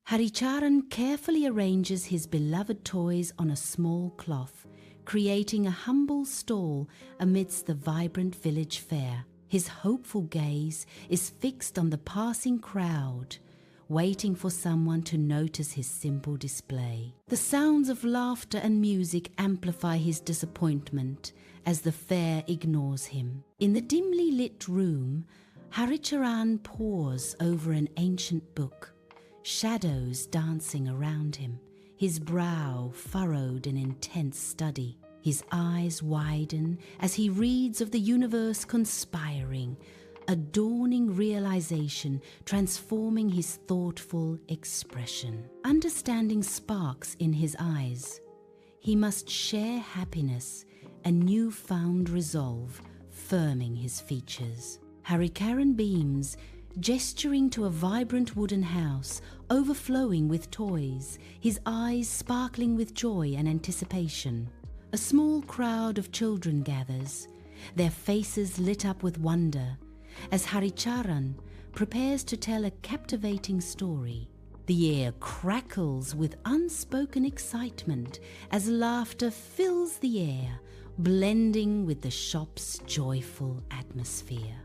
Haricharan carefully arranges his beloved toys on a small cloth, creating a humble stall amidst the vibrant village fair. His hopeful gaze is fixed on the passing crowd, waiting for someone to notice his simple display. The sounds of laughter and music amplify his disappointment as the fair ignores him. In the dimly lit room, Haricharan pores over an ancient book, shadows dancing around him, his brow furrowed in intense study. His eyes widen as he reads of the universe conspiring, a dawning realization transforming his thoughtful expression. Understanding sparks in his eyes. He must share happiness, a newfound resolve firming his features. Haricharan beams, gesturing to a vibrant wooden house overflowing with toys, his eyes sparkling with joy and anticipation. A small crowd of children gathers, their faces lit up with wonder, as Haricharan prepares to tell a captivating story. The air crackles with unspoken excitement as laughter fills the air, blending with the shop's joyful atmosphere.